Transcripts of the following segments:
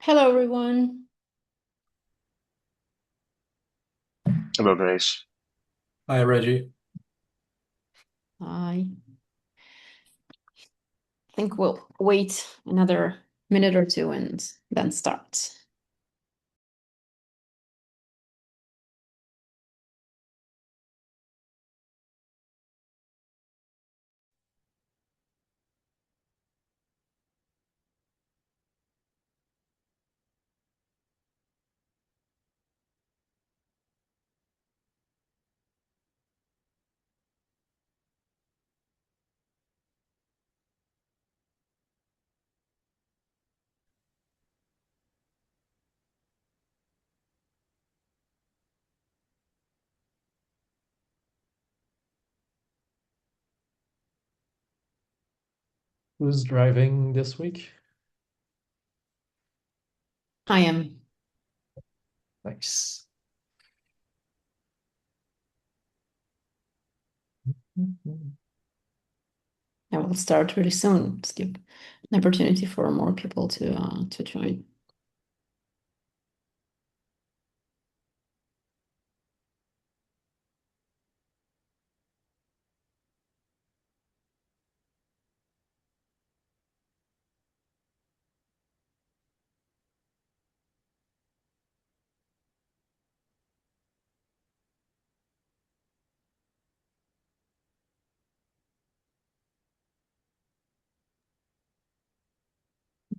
Hello, everyone. Hello, guys. Hi, Reggie. I think we'll wait another minute or two and then start. Who's driving this week? I am. Nice. I will start really soon. Let's give an opportunity for more people to join.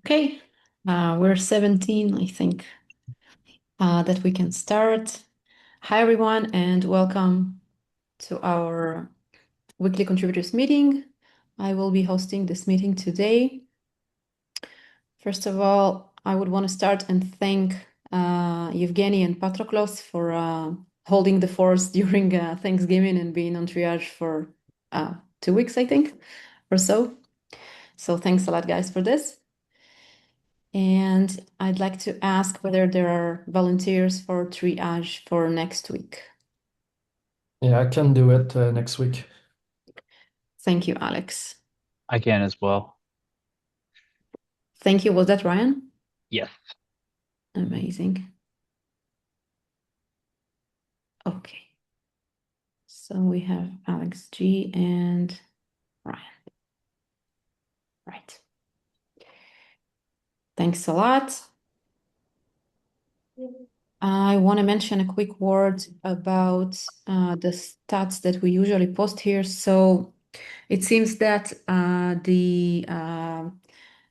Okay, we're 17, I think, that we can start. Hi, everyone, and welcome to our weekly contributors meeting. I will be hosting this meeting today. First of all, I would want to start and thank Evgeny and Patroklos for holding the force during Thanksgiving and being on triage for 2 weeks, I think, or so. So thanks a lot, guys, for this. And I'd like to ask whether there are volunteers for triage for next week. Yeah, I can do it next week. Thank you, Alex. I can as well. Thank you. Was that Ryan? Yes. Amazing. Okay. So we have Alex G and Ryan. Right. Thanks a lot. I want to mention a quick word about the stats that we usually post here. So it seems that the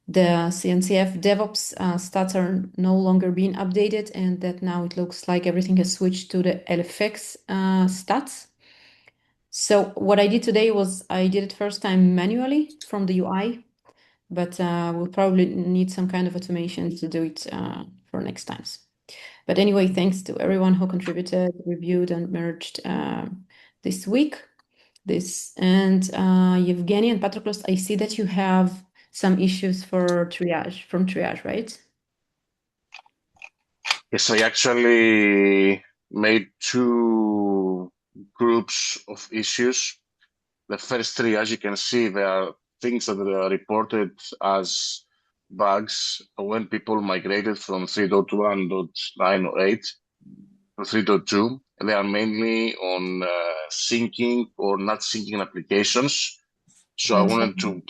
CNCF DevOps stats are no longer being updated, and that now it looks like everything has switched to the LFX stats. So what I did today was I did it first time manually from the UI, but we'll probably need some kind of automation to do it for next times. But anyway, thanks to everyone who contributed, reviewed, and merged this week. Evgeny and Patroklos, I see that you have some issues for triage, right? Yes, I actually made two groups of issues. The first three, as you can see, there are things that are reported as bugs when people migrated from 3.1.9 or 8 to 3.2. They are mainly on syncing or not syncing applications. So I Let's have, wanted to,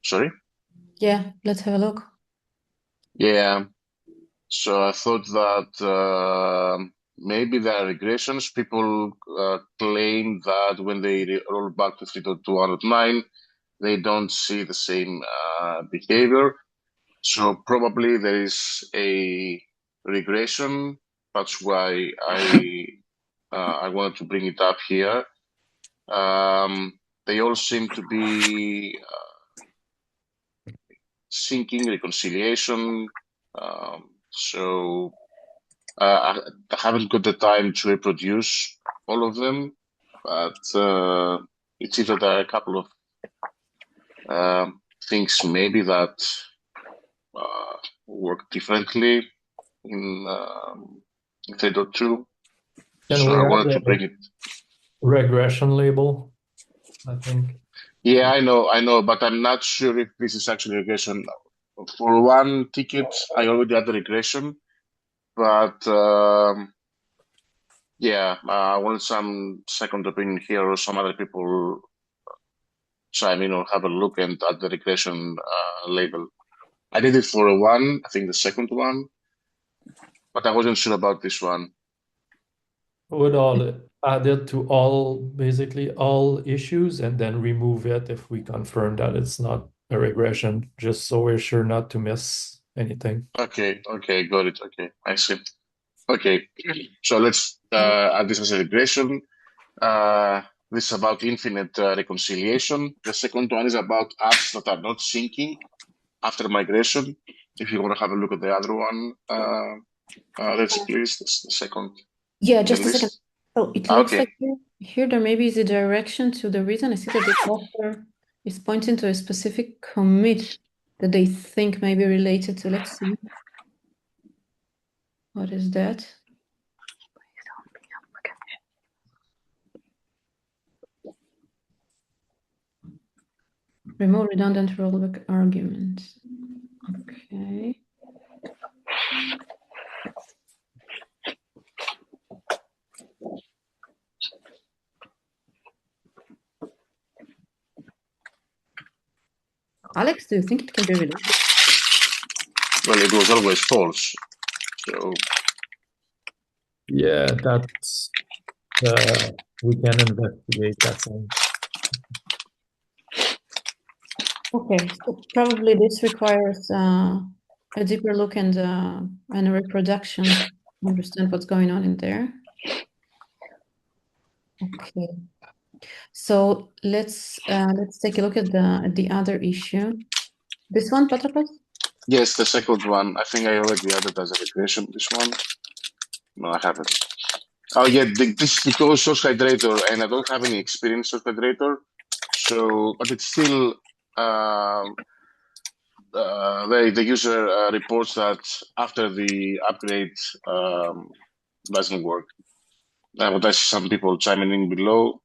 sorry? yeah, let's have a look. Yeah. So I thought that maybe there are regressions. People claim that when they roll back to 3.2.9, they don't see the same behavior. So probably there is a regression. That's why I wanted to bring it up here. They all seem to be syncing reconciliation. So I haven't got the time to reproduce all of them, but it seems that there are a couple of things maybe that work differently in 3.2. Can So we I add wanted to bring a it. regression label? I think. Yeah, I know, but I'm not sure if this is actually regression For one ticket, I already had the regression, but yeah, I want some second opinion here or some other people chime in or have a look and at the regression label. I did it for a one, I think the second one, but I wasn't sure about this one. Would all add it to all, basically all issues and then remove it if we confirm that it's not a regression, just so we're sure not to miss anything. Okay, got it. Okay, I see. Okay, so let's Okay. add this as a regression. This is about infinite reconciliation. The second one is about apps that are not syncing after migration. If you want to have a look at the other one, let's please, this is the second Yeah, in the just a second. list. So it looks Okay, like here there maybe is a direction to the reason. I see that this author is pointing to a specific commit that they think may be related to. Let's see. What is that? Remove redundant rollback arguments. Okay. Alex, do you think it can be related? well, it was always false. So, Yeah, that's we can investigate that thing. Okay, so probably this requires a deeper look and a reproduction to understand what's going on in there. Okay, so let's take a look at the other issue. This one, Patroklos? yes, the second one, I think I already added as a regression, this one. No, I haven't. Oh, yeah, this is because source hydrator, and I don't have any experience with hydrator. So, but it's still, the user reports that after the upgrade doesn't work. But I see some people chiming in below.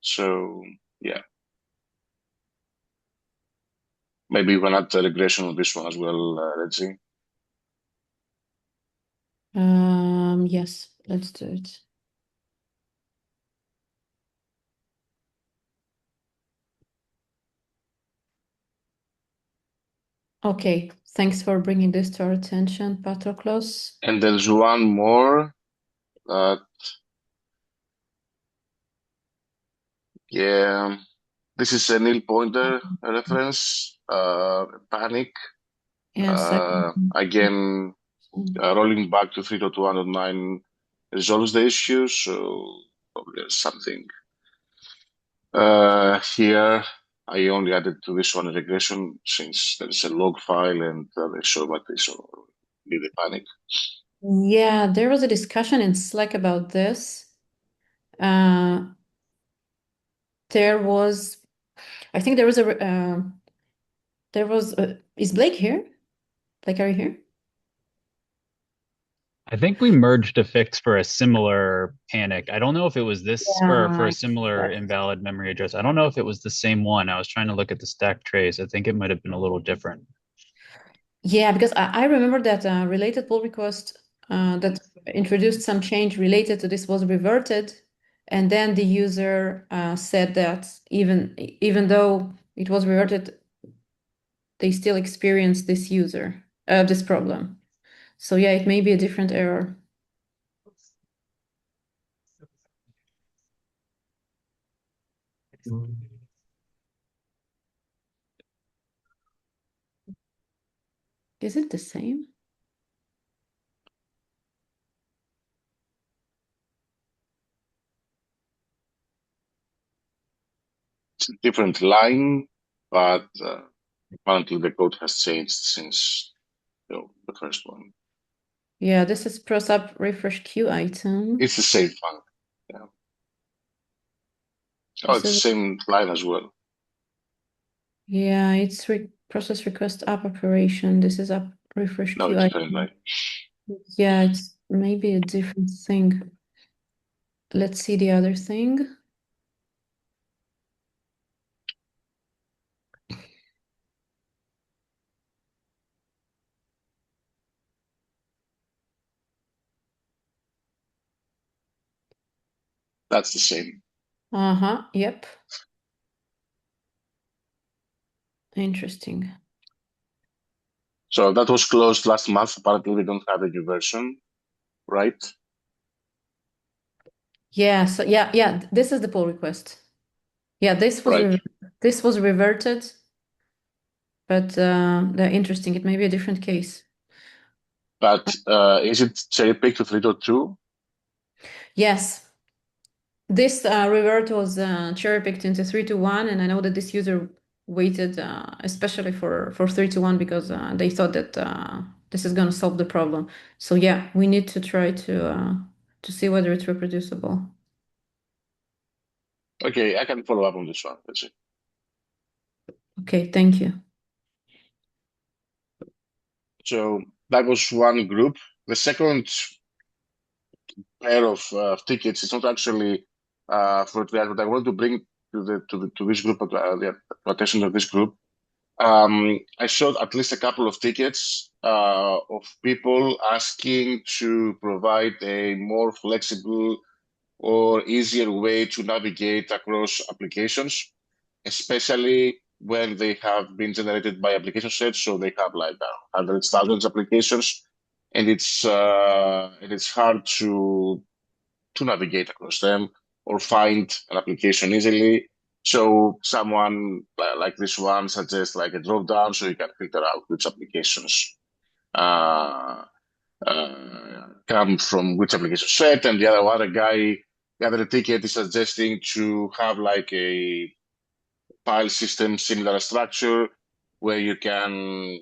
So yeah, maybe we can add the regression of this one as well. Let's see. Yes, let's do it. Okay, thanks for bringing this to our attention, Patroklos. And there's one more. Yeah, this is a nil pointer reference. Panic. Yeah, second. Again, rolling back to 3.1.9 resolves the issue. So probably there's something here. I only added to this one a regression since there's a log file and they show what they saw. Need a panic. Yeah, there was a discussion in Slack about this. Uh, there was, I think there was is Blake here? Blake, are you here? I think we merged a fix for a similar panic. I don't know if it was this or for Yeah, a similar yes. invalid memory address. I don't know if it was the same one. I was trying to look at the stack trace. I think it might have been a little different. Yeah, because I remember that related pull request that introduced some change related to this was reverted, and then the user said that even though it was reverted, they still experienced this problem. So yeah, it may be a different error. Is it the same? It's a different line, but apparently the code has changed since the first one. Yeah, this is prosub refresh queue item. It's the same fund. Yeah. Oh, This it's the is same line as well. yeah, it's process request app operation. This is app refresh No, queue it's different item. line. Yeah, it's maybe a different thing. Let's see the other thing. That's the same. Uh-huh, yep. Interesting. So that was closed last month. Apparently, we don't have a new version, right? Yeah, so yeah, this is the pull request. Yeah, Right. this was reverted, but they're interesting. It may be a different case. But is it cherry-picked to 3.2? Yes, this revert was cherry-picked into 3 to 1, and I know that this user waited especially for 3 to 1 because they thought that this is going to solve the problem. So yeah, we need to try to see whether it's reproducible. Okay, I can follow up on this one. Let's see. Okay, thank you. So that was one group. The second pair of tickets is not actually for triage, but I want to bring to this group, the attention of this group. I showed at least a couple of tickets of people asking to provide a more flexible or easier way to navigate across applications, especially when they have been generated by application sets. So they have like hundreds, thousands of applications, and it's hard to navigate across them or find an application easily. So someone like this one suggests like a drop down so you can filter out which applications uh, come from which application set, and the other ticket is suggesting to have like a file system similar structure where you can,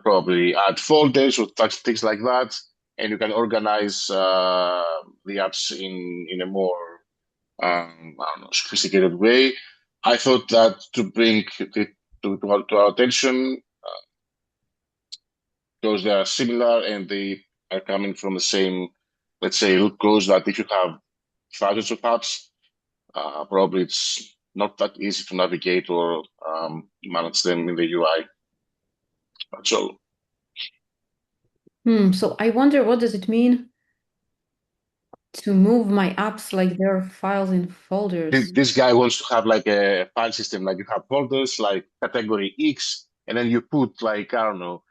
probably add folders or things like that, and you can organize the apps in a more I don't know, sophisticated way. I thought that to bring it to our attention because they are similar and they are coming from the same, let's say, root cause that if you have thousands of apps, probably it's not that easy to navigate or manage them in the UI. That's all. So I wonder what does it mean to move my apps like they're files in folders? This guy wants to have like a file system, like you have folders like category X, and then you put like, I don't know,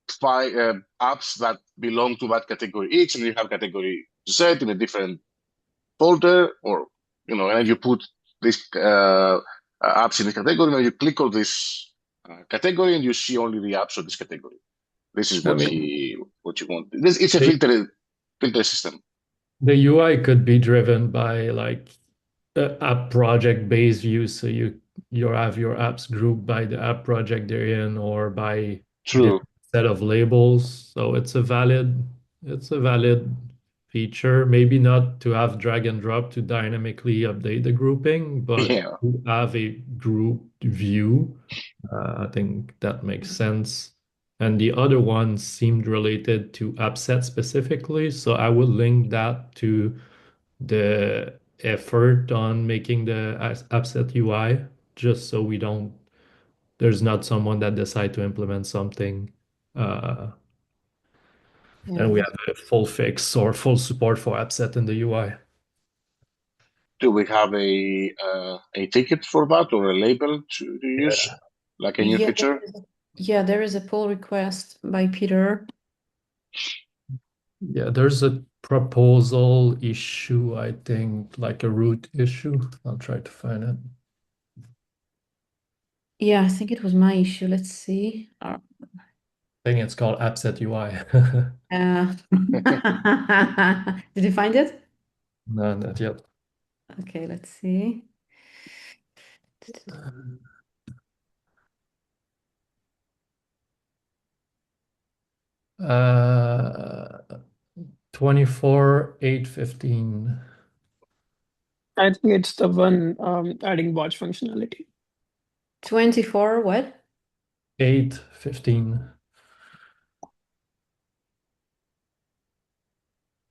five apps that belong to that category X, and you have category Z in a different folder, or and then you put this apps in this category, and then you click on this category, and you see only the apps of this category. This is I what mean, what you want. It's a the, filter system. the UI could be driven by like app project based view. So you have your apps grouped by the app project they're in or by True. different set of labels. So it's a valid feature. Maybe not to have drag and drop to dynamically update the grouping, but Yeah. to have a group view. I think that makes sense. And the other one seemed related to app set specifically. So I would link that to the effort on making the appset UI, just so there's not someone that decide to implement something, uh, and we Yeah. have a full fix or full support for appset in the UI. Do we have a ticket for that or a label to use, Yeah. like a new Yeah, feature? there is a pull request by Peter. Yeah, there's a proposal issue, I think, like a root issue. I'll try to find it. Yeah, I think it was my issue. Let's see. I think it's called appset UI. Uh, did you find it? No, not yet. Okay, let's see. Uh, 24.8.15. I think it's the one adding watch functionality. 24, what? 8.15.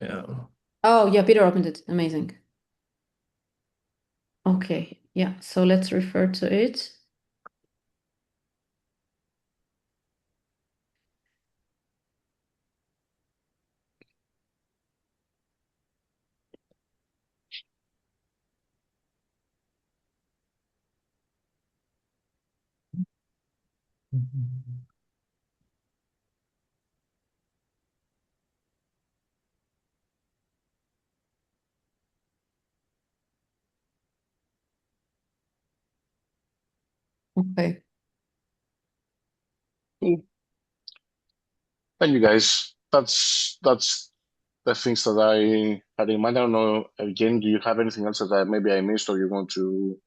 Yeah. Oh, yeah, Peter opened it. Amazing. Okay, yeah, so let's refer to it. Okay. Cool. Thank you, guys. That's the things that I had in mind. I don't know. Again, do you have anything else that maybe I missed, or you want to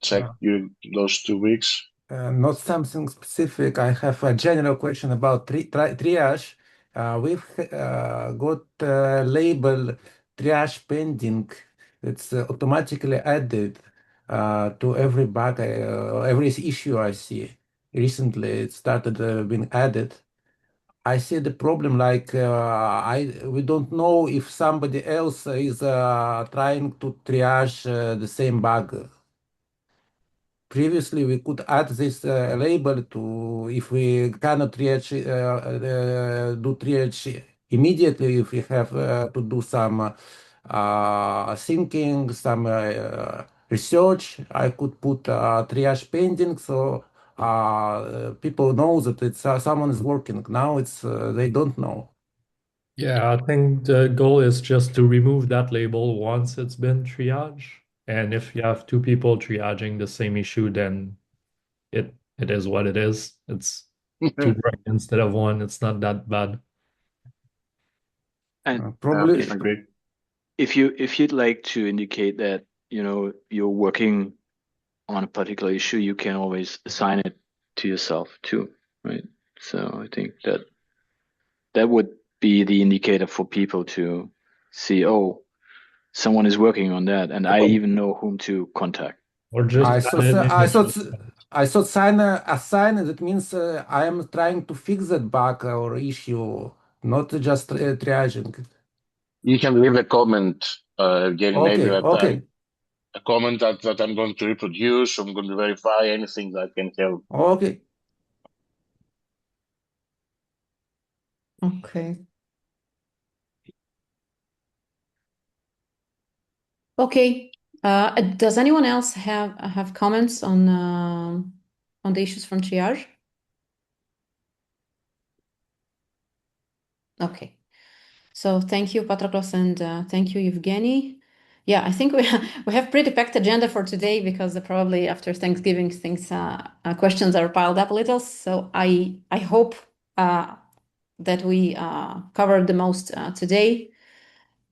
check Uh, you those 2 weeks? Not something specific. I have a general question about triage. We've got label triage pending. It's automatically added to every bug, every issue I see. Recently, it started being added. I see the problem like we don't know if somebody else is trying to triage the same bug. Previously, we could add this label to if we cannot do triage immediately, if we have to do some thinking, some research, I could put triage pending so people know that it's someone is working. Now it's they don't know. Yeah, I think the goal is just to remove that label once it's been triaged. And if you have two people triaging the same issue, then it is what it is. It's two brain instead of one. It's not that bad. And Yeah, Probably. agree. if you'd like to indicate that, you're working on a particular issue, you can always assign it to yourself too, right? So I think that would be the indicator for people to see, oh, someone is working on that, and I even know whom to contact. Or just I add thought an I initial. thought I thought sign assign that means I am trying to fix that bug or issue, not just triaging. You can leave a comment, Gary, maybe Okay, that okay, a comment that I'm going to reproduce, I'm going to verify anything that can help. okay. Okay. Okay. Does anyone else have comments on the issues from triage? Okay. So thank you, Patroklos, and thank you, Evgeny. Yeah, I think we have pretty packed agenda for today because probably after Thanksgiving things questions are piled up a little. So I hope that we covered the most today,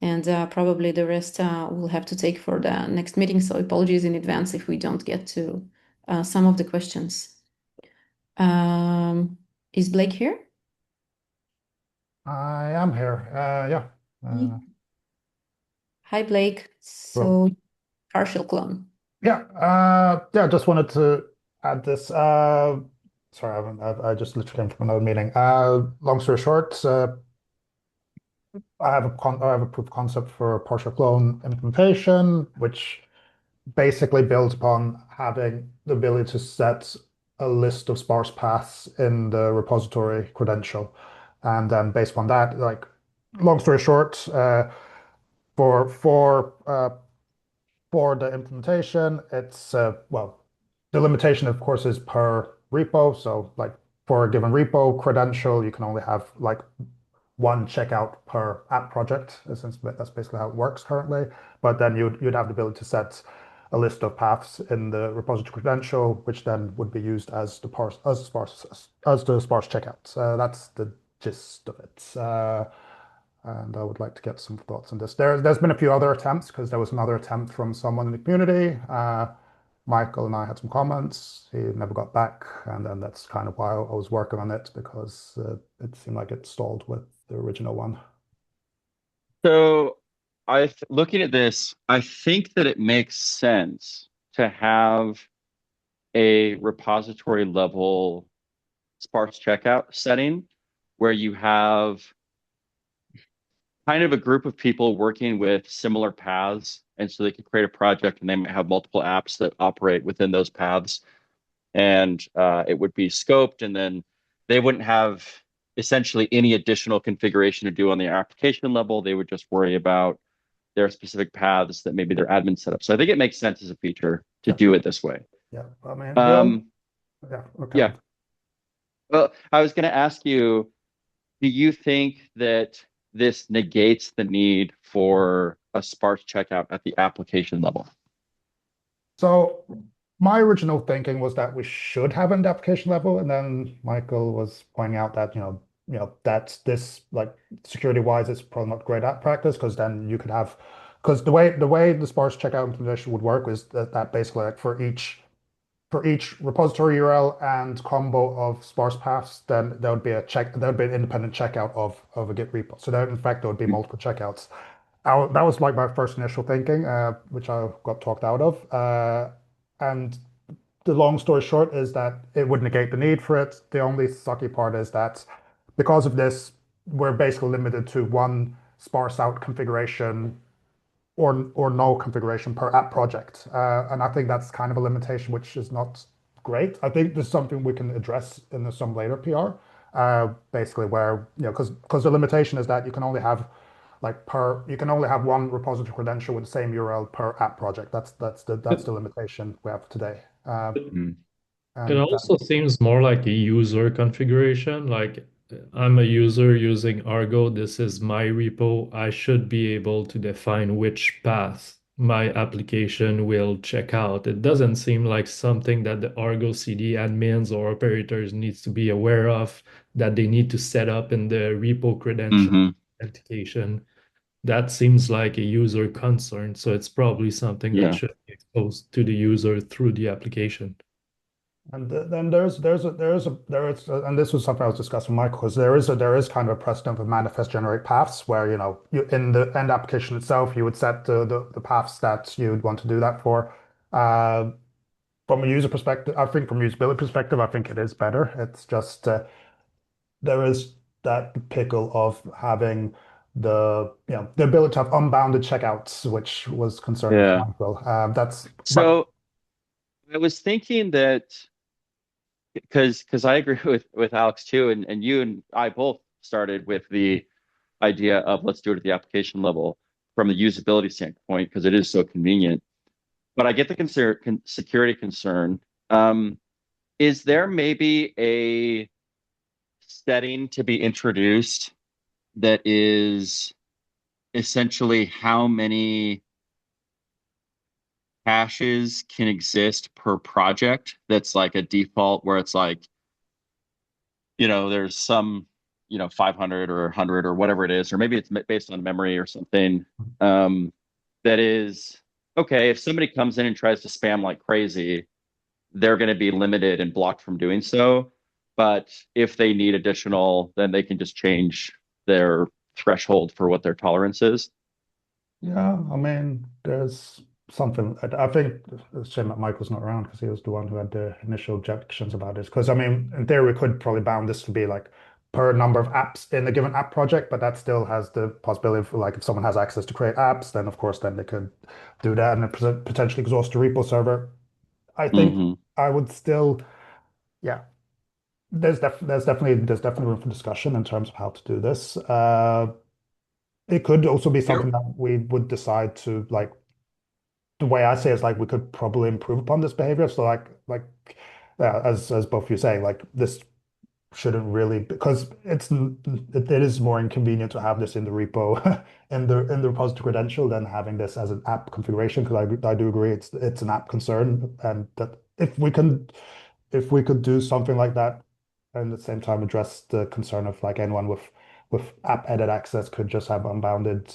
and probably the rest we'll have to take for the next meeting. So apologies in advance if we don't get to some of the questions. Is Blake here? I am here. Yeah. Hi, Blake. Well, So partial clone. yeah. Yeah. Just wanted to add this. Sorry, I haven't. I just literally came from another meeting. Long story short, I have a proof of concept for a partial clone implementation, which basically builds upon having the ability to set a list of sparse paths in the repository credential, and then based upon that, like, long story short, for for uh, for the implementation, it's well, the limitation, of course, is per repo. So, like, for a given repo credential, you can only have like one checkout per app project. Essentially, that's basically how it works currently. But then you'd have the ability to set a list of paths in the repository credential, which then would be used as the sparse checkout. That's the gist of it. And I would like to get some thoughts on this. There's been a few other attempts because there was another attempt from someone in the community. Michael and I had some comments. He never got back, and then that's kind of why I was working on it because it seemed like it stalled with the original one. So looking at this, I think that it makes sense to have a repository level sparse checkout setting where you have kind of a group of people working with similar paths. And so they can create a project and they might have multiple apps that operate within those paths. And it would be scoped, and then they wouldn't have essentially any additional configuration to do on the application level. They would just worry about their specific paths that maybe their admin set up. So I think it makes sense as a feature to do it this way. Yeah, I mean, yeah, okay. Yeah. Well, I was going to ask you, do you think that this negates the need for a sparse checkout at the application level? So my original thinking was that we should have it at the application level, and then Michael was pointing out that, that this, like, security-wise, it's probably not great at practice, because then you could have, because the way the sparse checkout implementation would work is that basically, like, for each repository URL and combo of sparse paths, then there would be an independent checkout of a Git repo. So that, in fact, there would be multiple checkouts. That was like my first initial thinking, which I got talked out of. And the long story short is that it would negate the need for it. The only sucky part is that because of this, we're basically limited to one sparse out configuration or no configuration per app project. And I think that's kind of a limitation, which is not great. I think there's something we can address in some later PR, basically where, because the limitation is that you can only have one repository credential with the same URL per app project. That's the limitation we have today. It And also seems more like a user configuration. Like I'm a user using Argo. This is my repo. I should be able to define which path my application will check out. It doesn't seem like something that the Argo CD admins or operators needs to be aware of, that they need to set up in the repo credential authentication. That seems like a user concern. So it's probably something that Yeah. should be exposed to the user through the application. And then and this was something I was discussing with Michael, because there is kind of a precedent of manifest generate paths where, you in the end application itself, you would set the paths that you'd want to do that for. From a user perspective, I think from a usability perspective, I think it is better. It's just there is that pickle of having the ability to have unbounded checkouts, which was concerning for Yeah. Michael. But So I was thinking that because I agree with Alex too, and you and I both started with the idea of let's do it at the application level from the usability standpoint because it is so convenient. But I get the security concern. Is there maybe a setting to be introduced that is essentially how many hashes can exist per project? That's like a default where it's like, there's some, 500 or 100 or whatever it is, or maybe it's based on memory or something. That is okay. If somebody comes in and tries to spam like crazy, they're going to be limited and blocked from doing so. But if they need additional, then they can just change their threshold for what their tolerance is. yeah, I mean, there's something. I think it's a shame that Michael's not around, because he was the one who had the initial objections about this. Because, I mean, in theory, we could probably bound this to be like per number of apps in a given app project, but that still has the possibility for, like, if someone has access to create apps, then of course then they could do that and potentially exhaust the repo server. I think I would still, yeah. There's definitely room for discussion in terms of how to do this. It could also be something that we would decide to, like, the way I say is, like, we could probably improve upon this behavior. So, as both of you saying, like, this shouldn't really, because it is more inconvenient to have this in the repo in the repository credential than having this as an app configuration. Because I do agree it's an app concern, and that if we could do something like that and at the same time address the concern of, like, anyone with app edit access could just have unbounded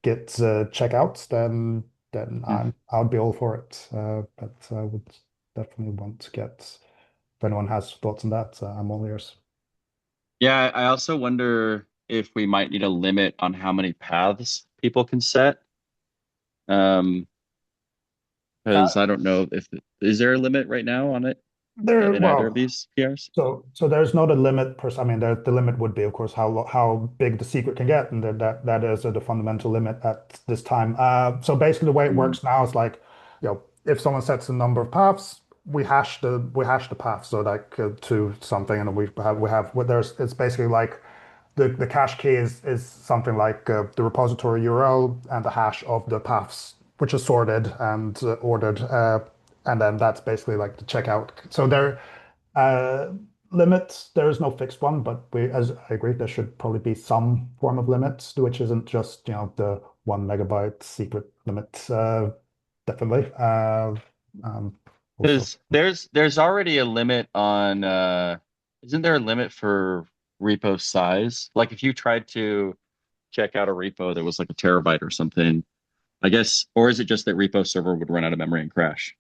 Git checkouts, then I would be all for it. But I would definitely want to get, if anyone has thoughts on that, I'm all ears. Yeah, I also wonder if we might need a limit on how many paths people can set. Because I don't know is there a limit right now on it? There, in either of well, these PRs? so there's not a limit per se. I mean, the limit would be, of course, how big the secret can get, and that is the fundamental limit at this time. So basically, the way it works now is like, if someone sets a number of paths, we hash the path so like to something, and we have well, there's it's basically like the cache key is something like the repository URL and the hash of the paths, which is sorted and ordered, and then that's basically like the checkout. So there, uh, limits, there is no fixed one, but as I agree, there should probably be some form of limit, which isn't just the 1 MB secret limit. Definitely. Also, Because there's already a limit on isn't there a limit for repo size? Like if you tried to check out a repo that was like a terabyte or something, I guess, or is it just that repo server would run out of memory and crash?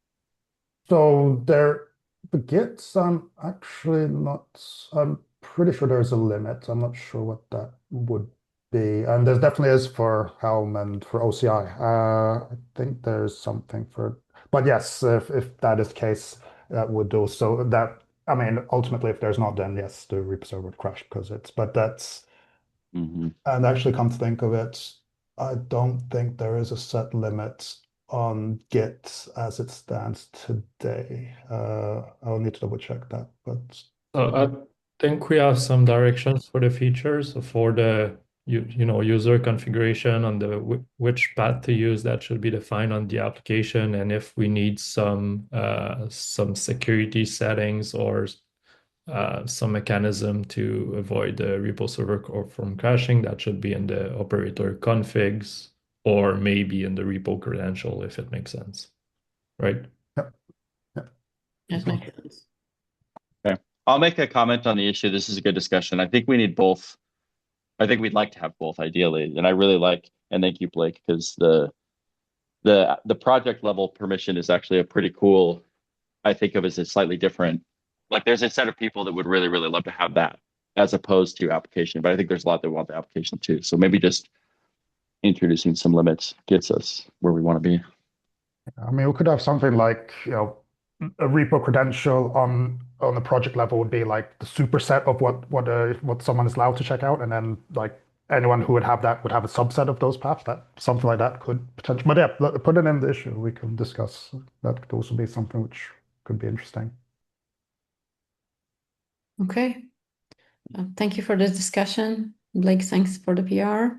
so there, the Gits, I'm actually not, I'm pretty sure there's a limit. I'm not sure what that would be. And there definitely is for Helm and for OCI. I think there's something for, but yes, if that is the case, that would do. So that, I mean, ultimately, if there's not, then yes, the repo server would crash because but that's, Hmm. and actually come to think of it, I don't think there is a set limit on Git as it stands today. I'll need to double check that, but So I think we have some directions for the features for the user configuration on the which path to use that should be defined on the application, and if we need some security settings or some mechanism to avoid the repo server from crashing, that should be in the operator configs or maybe in the repo credential if it makes sense, right? yeah, yeah. That makes sense. Okay. I'll make a comment on the issue. This is a good discussion. I think we need both. I think we'd like to have both ideally. And I really like, and thank you, Blake, because the project level permission is actually a pretty cool, I think of as a slightly different, like there's a set of people that would really, really love to have that as opposed to application. But I think there's a lot that want the application too. So maybe just introducing some limits gets us where we want to be. I mean, we could have something like, a repo credential on the project level would be like the superset of what someone is allowed to check out, and then like anyone who would have that would have a subset of those paths. That something like that could potentially, but yeah, put it in the issue. We can discuss. That could also be something which could be interesting. Okay. Thank you for this discussion. Blake, thanks for the PR.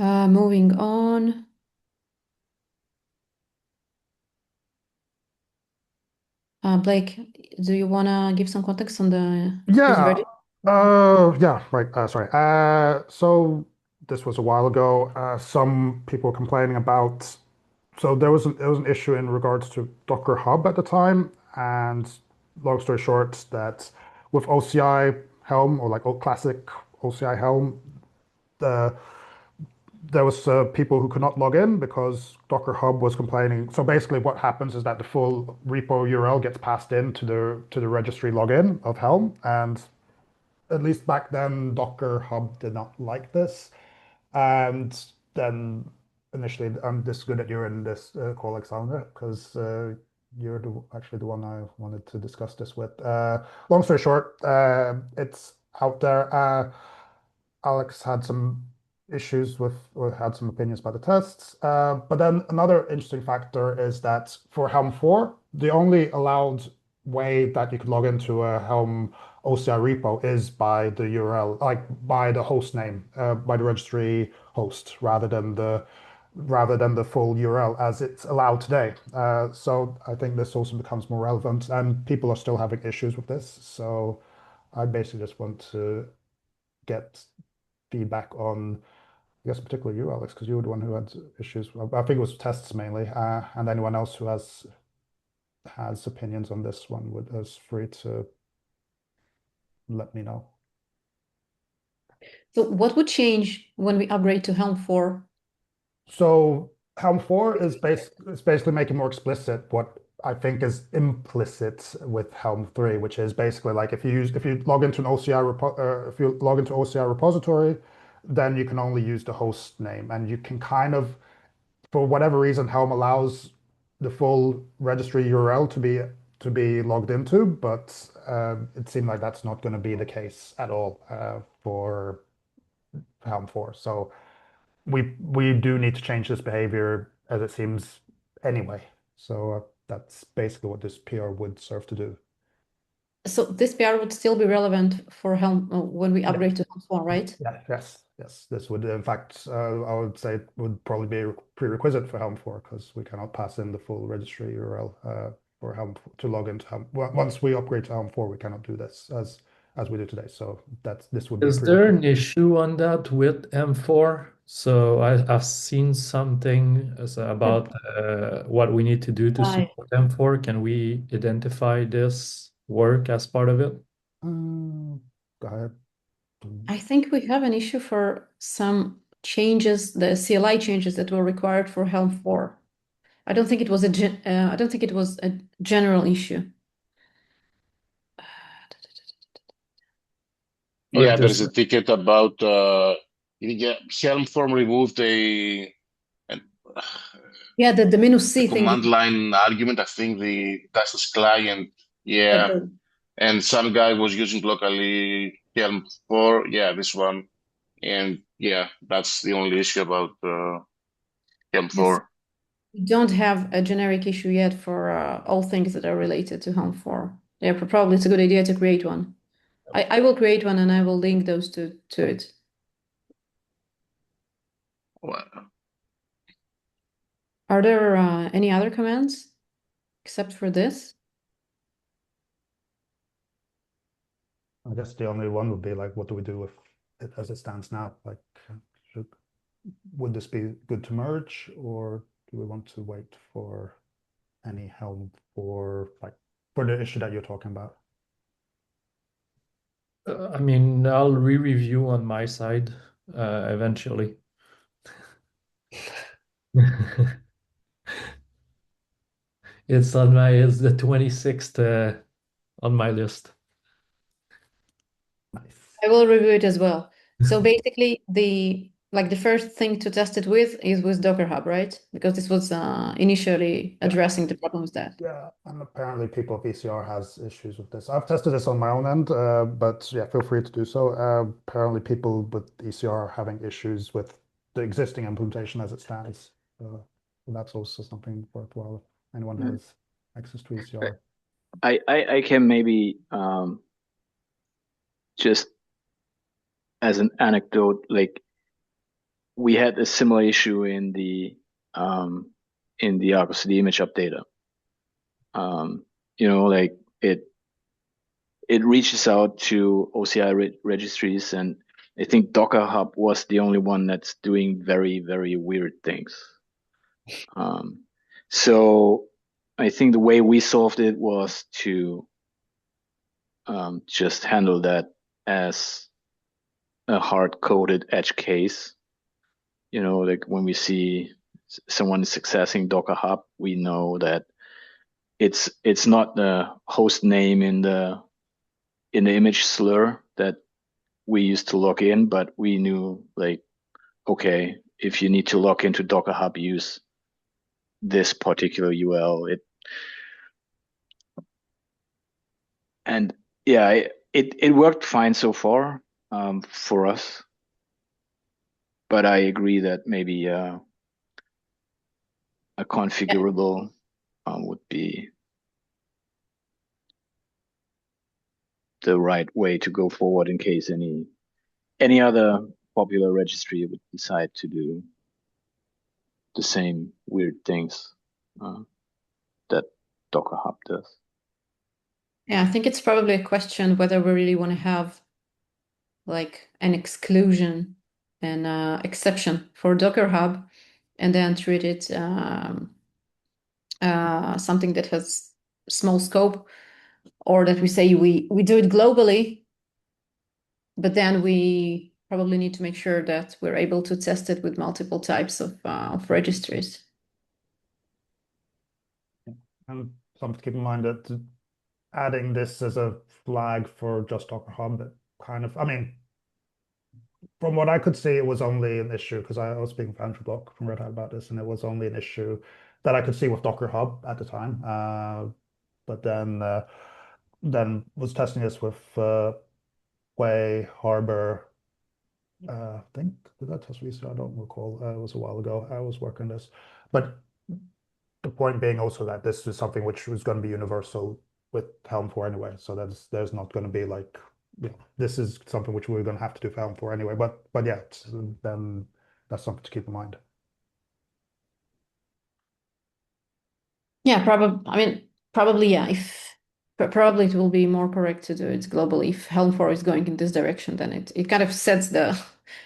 Moving on. Blake, do you want to give some context on the Yeah. ready? Yeah, right. Sorry. So this was a while ago. Some people were complaining about. So there was an issue in regards to Docker Hub at the time, and long story short, that with OCI Helm or like old classic OCI Helm, the there was people who could not log in because Docker Hub was complaining. So basically, what happens is that the full repo URL gets passed in to the registry login of Helm, and at least back then, Docker Hub did not like this. And then initially, I'm just good that you're in this call, Alexander, because you're actually the one I wanted to discuss this with. Long story short, it's out there. Alex had some issues with, or had some opinions about the tests. But then another interesting factor is that for Helm 4, the only allowed way that you could log into a Helm OCI repo is by the URL, like by the host name, by the registry host, rather than the full URL as it's allowed today. So I think this also becomes more relevant, and people are still having issues with this. So I basically just want to get feedback on, I guess, particularly you, Alex, because you were the one who had issues. I think it was tests mainly, and anyone else who has opinions on this one is free to let me know. So what would change when we upgrade to Helm 4? So Helm 4 is basically making more explicit what I think is implicit with Helm 3, which is basically like if you log into an if you log into OCI repository, then you can only use the host name, and you can kind of, for whatever reason, Helm allows the full registry URL to be to be logged into, but it seemed like that's not going to be the case at all for Helm 4. So we do need to change this behavior as it seems anyway. So that's basically what this PR would serve to do. So this PR would still be relevant for Helm when we upgrade to Helm 4, right? Yeah, yes. This would, in fact, I would say it would probably be a prerequisite for Helm 4 because we cannot pass in the full registry URL for Helm to log into Helm. Once we upgrade to Helm 4, we cannot do this as we do today. So this would be a Is there an prerequisite. issue on that with M4? So I've seen something about what we need to do to Right. support M4. Can we identify this work as part of it? Go ahead. I think we have an issue for some changes, the CLI changes that were required for Helm 4. I don't think it was I don't think it was a general issue. Or Yeah, there's just a ticket about Helm form removed an Yeah, the minus the C thing. command line argument. I think the Taskus client, yeah, That and some guy was using locally Helm 4. Yeah, this one, and yeah, that's the only issue about Helm Yes, 4. we don't have a generic issue yet for all things that are related to Helm 4. Yeah, probably it's a good idea to create one. I will create one and I will link those to it. Well, Are there any other commands except for this? I guess the only one would be like, what do we do with it as it stands now? Like, should, would this be good to merge, or do we want to wait for any help for the issue that you're talking about? I mean, I'll re-review on my side eventually. It's the 26th on my list. Nice. I will review it as well. So basically, the first thing to test it with is with Docker Hub, right? Because this was initially addressing the problem with that. Yeah, and apparently people of ECR has issues with this. I've tested this on my own end, but yeah, feel free to do so. Apparently people with ECR are having issues with the existing implementation as it stands. That's also something worthwhile if anyone has access to ECR. I can maybe just as an anecdote, like we had a similar issue in the Argo CD image updater. Like it reaches out to OCI registries, and I think Docker Hub was the only one that's doing very, very weird things. So I think the way we solved it was to just handle that as a hard-coded edge case. Like when we see someone is accessing Docker Hub, we know that it's not the host name in the image slur that we used to log in, but we knew like, okay, if you need to log into Docker Hub, use this particular URL. And yeah, it worked fine so far for us. But I agree that maybe a configurable would be the right way to go forward in case any other popular registry would decide to do the same weird things that Docker Hub does. Yeah, I think it's probably a question whether we really want to have like an exclusion and exception for Docker Hub and then treat it something that has small scope, or that we say we do it globally, but then we probably need to make sure that we're able to test it with multiple types of registries. And something to keep in mind that adding this as a flag for just Docker Hub, I mean, from what I could see, it was only an issue because I was speaking with Andrew Block from Red Hat about this, and it was only an issue that I could see with Docker Hub at the time. but then was testing this with Way, Harbor. I think did that test recently? I don't recall. It was a while ago. I was working this, but the point being also that this is something which is going to be universal with Helm 4 anyway. So there's not going to be like, this is something which we're going to have to do for Helm 4 anyway. But yeah, then that's something to keep in mind. Yeah, probably, yeah. Probably it will be more correct to do it globally. If Helm 4 is going in this direction, then it kind of sets the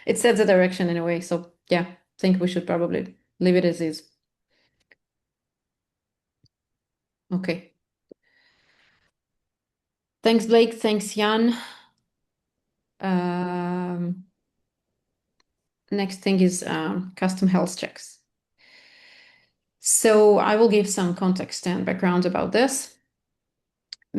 it sets the direction in a way. So yeah, I think we should probably leave it as is. Okay. Thanks, Blake. Thanks, Jan. Next thing is custom health checks. So I will give some context and background about this.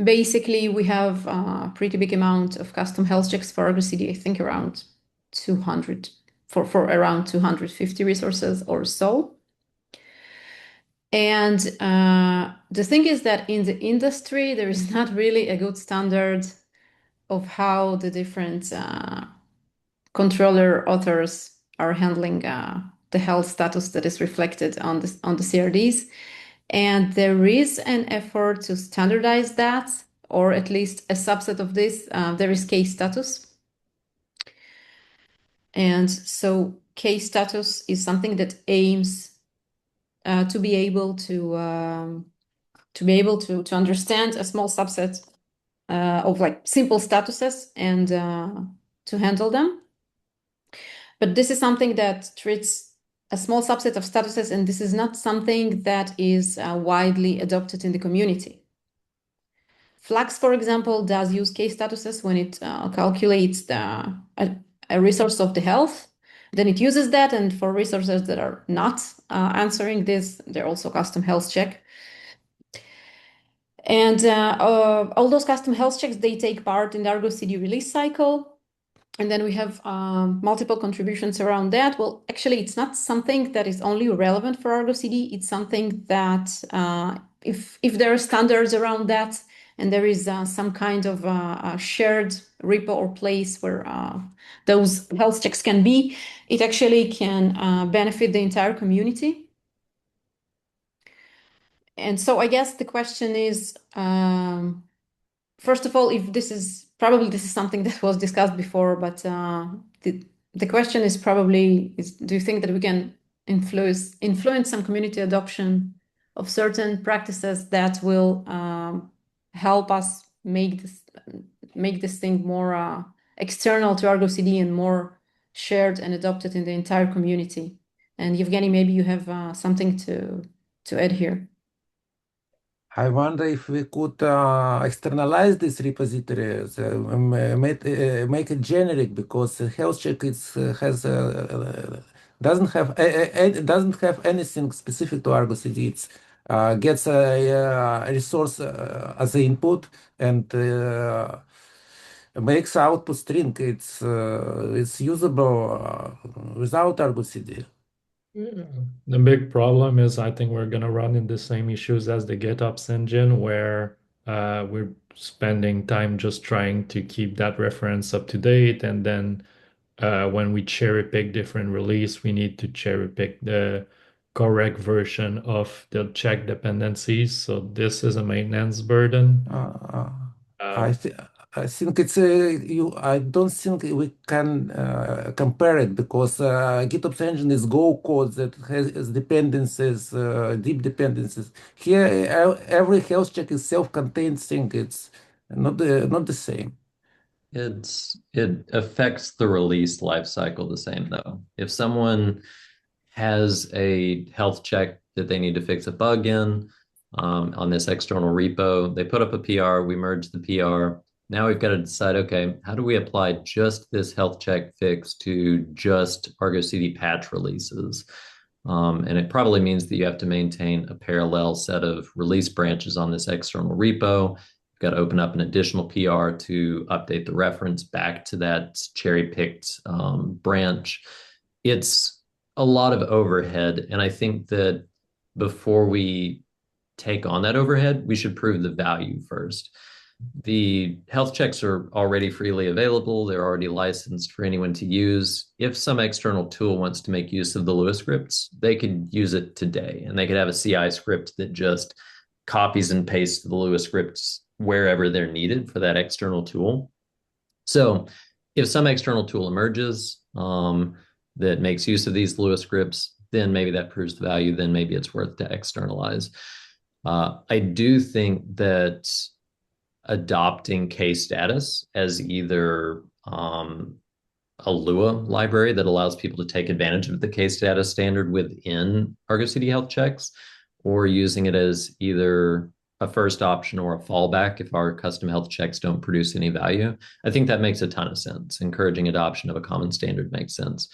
Basically, we have a pretty big amount of custom health checks for Argo CD, I think around 200, for around 250 resources or so. And the thing is that in the industry, there is not really a good standard of how the different controller authors are handling the health status that is reflected on the CRDs. And there is an effort to standardize that, or at least a subset of this. There is case status. And so case status is something that aims to be able to understand a small subset of like simple statuses and to handle them. But this is something that treats a small subset of statuses, and this is not something that is widely adopted in the community. Flux, for example, does use case statuses when it calculates a resource of the health. Then it uses that, and for resources that are not answering this, they're also custom health check. And all those custom health checks, they take part in the Argo CD release cycle. And then we have multiple contributions around that. Well, actually, it's not something that is only relevant for Argo CD. It's something that if there are standards around that, and there is some kind of a shared repo or place where those health checks can be, it actually can benefit the entire community. And so I guess the question is, first of all, if this is something that was discussed before, but the question is probably do you think that we can influence some community adoption of certain practices that will help us make this thing more external to Argo CD and more shared and adopted in the entire community? And Evgeny, maybe you have something to add here. I wonder if we could externalize this repository, make it generic, because health check doesn't have anything specific to Argo CD. It gets a resource as an input and makes output string. It's usable without Argo CD. The big problem is I think we're gonna run into the same issues as the GitOps engine, where we're spending time just trying to keep that reference up to date, and then when we cherry pick different release, we need to cherry pick the correct version of the check dependencies. So this is a maintenance burden. I think it's I don't think we can compare it, because GitOps engine is Go code that has dependencies, deep dependencies. Here, every health check is self-contained thing. It's not the same. It affects the release lifecycle the same though. If someone has a health check that they need to fix a bug in on this external repo, they put up a PR, we merge the PR. Now we've got to decide, okay, how do we apply just this health check fix to just Argo CD patch releases? And it probably means that you have to maintain a parallel set of release branches on this external repo. You've got to open up an additional PR to update the reference back to that cherry-picked branch. It's a lot of overhead. And I think that before we take on that overhead, we should prove the value first. The health checks are already freely available. They're already licensed for anyone to use. If some external tool wants to make use of the Lua scripts, they could use it today, and they could have a CI script that just copies and pastes the Lua scripts wherever they're needed for that external tool. So if some external tool emerges that makes use of these Lua scripts, then maybe that proves the value, then maybe it's worth to externalize. I do think that adopting K-status as either a Lua library that allows people to take advantage of the K-status standard within Argo CD health checks, or using it as either a first option or a fallback if our custom health checks don't produce any value. I think that makes a ton of sense. Encouraging adoption of a common standard makes sense.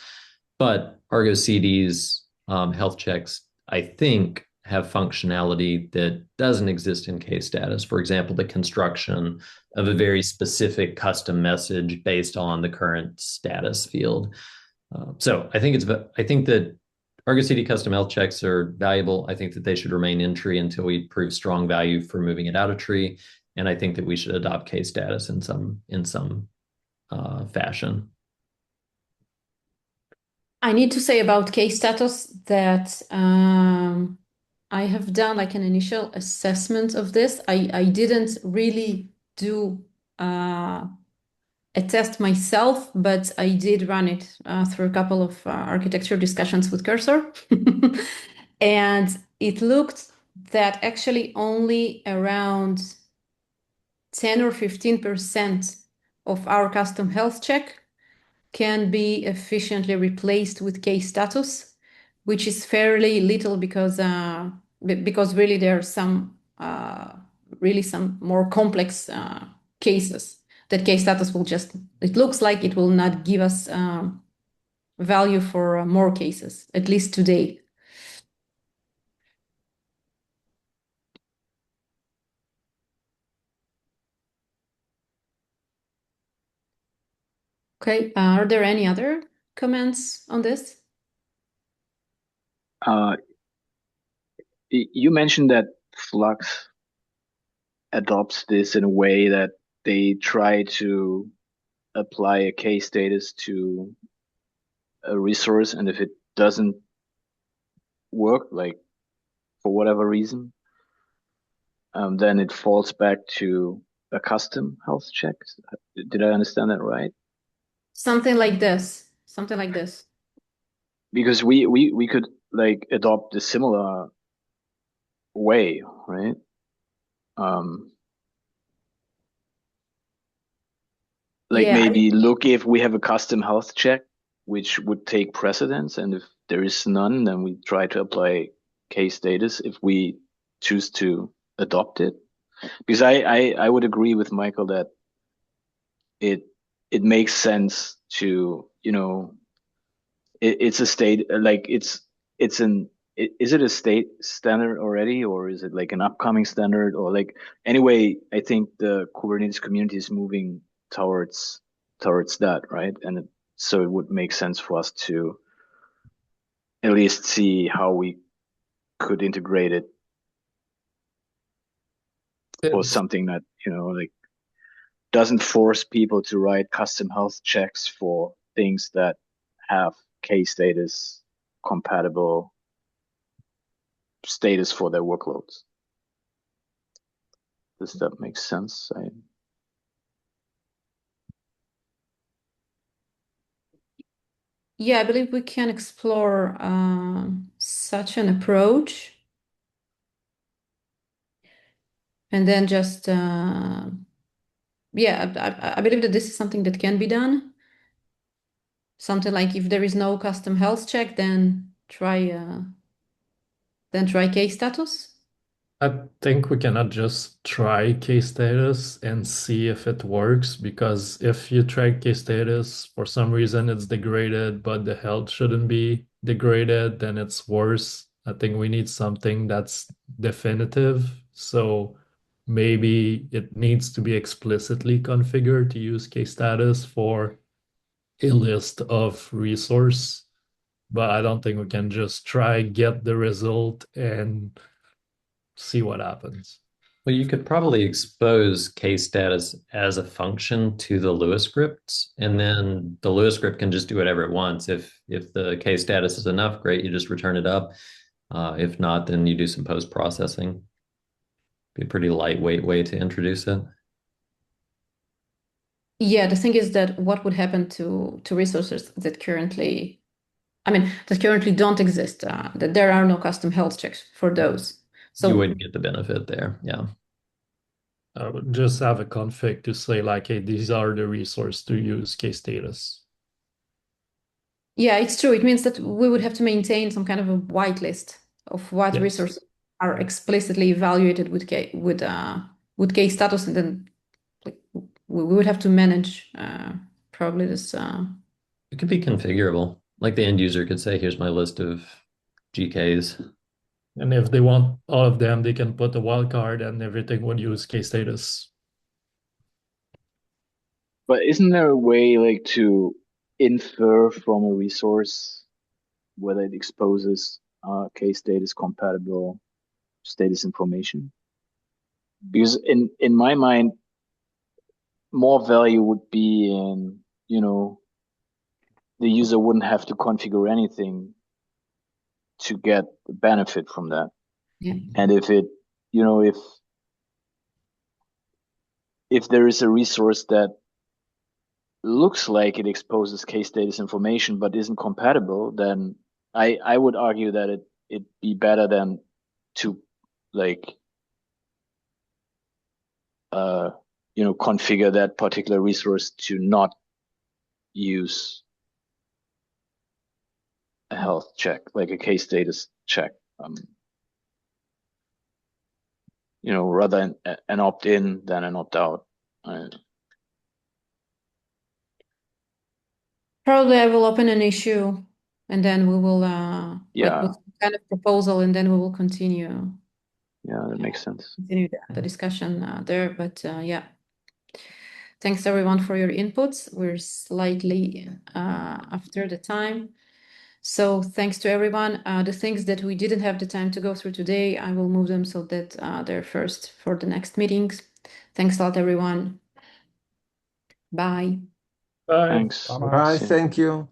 But Argo CD's health checks, I think, have functionality that doesn't exist in K-status. For example, the construction of a very specific custom message based on the current status field. So I think that Argo CD custom health checks are valuable. I think that they should remain in tree until we prove strong value for moving it out of tree. And I think that we should adopt K-status in some fashion. I need to say about case status that I have done like an initial assessment of this. I didn't really do a test myself, but I did run it through a couple of architecture discussions with Cursor. And it looked that actually only around 10 or 15% of our custom health check can be efficiently replaced with case status, which is fairly little because really there are some more complex cases that case status will just, it looks like it will not give us value for more cases, at least today. Okay, are there any other comments on this? You mentioned that Flux adopts this in a way that they try to apply a case status to a resource, and if it doesn't work, like for whatever reason, then it falls back to a custom health check. Did I understand that right? Something like this. Something like this. Because we could like adopt a similar way, right? Like Yeah, maybe look if we have a custom health check, which would take precedence, and if there is none, then we try to apply case status if we choose to adopt it. Because I would agree with Michael that it makes sense to, you know, it's a state, like is it a state standard already, or is it like an upcoming standard, or like anyway, I think the Kubernetes community is moving towards that, right? And so it would make sense for us to at least see how we could integrate it or something that, you know, like doesn't force people to write custom health checks for things that have case status compatible status for their workloads. Does that make sense? Yeah, I believe we can explore such an approach. And then just, yeah, I believe that this is something that can be done. Something like if there is no custom health check, then try case status. I think we cannot just try case status and see if it works, because if you try case status, for some reason it's degraded, but the health shouldn't be degraded, then it's worse. I think we need something that's definitive. So maybe it needs to be explicitly configured to use case status for a list of resource, but I don't think we can just try get the result and see what happens. Well, you could probably expose case status as a function to the Lewis scripts, and then the Lewis script can just do whatever it wants. If the case status is enough, great, you just return it up. If not, then you do some post-processing. Be a pretty lightweight way to introduce it. Yeah, the thing is that what would happen to resources that currently don't exist, that there are no custom health checks for those. So you wouldn't get the benefit there. Yeah. I would just have a config to say like, hey, these are the resources to use case status. yeah, it's true. It means that we would have to maintain some kind of a whitelist of what Yes. resources are explicitly evaluated with case status, and then like, we would have to manage probably this. It could be configurable. Like the end user could say, here's my list of GKs. And if they want all of them, they can put a wildcard and everything would use case status. But isn't there a way like to infer from a resource whether it exposes case status compatible status information? Because in my mind, more value would be in, the user wouldn't have to configure anything to get the benefit from that. Yeah. And if it, if there is a resource that looks like it exposes case status information but isn't compatible, then I would argue that it'd be better than to like configure that particular resource to not use a health check, like a case status check. Rather an opt-in than an opt-out. Probably I will open an issue, and then we will Yeah. with kind of proposal, and then we will continue. Yeah, that makes sense. Continue the discussion there, but yeah. Thanks everyone for your inputs. We're slightly after the time. So thanks to everyone. The things that we didn't have the time to go through today, I will move them so that they're first for the next meetings. Thanks a lot, everyone. Bye. Bye. Thanks. Bye-bye. Bye, See ya. thank you.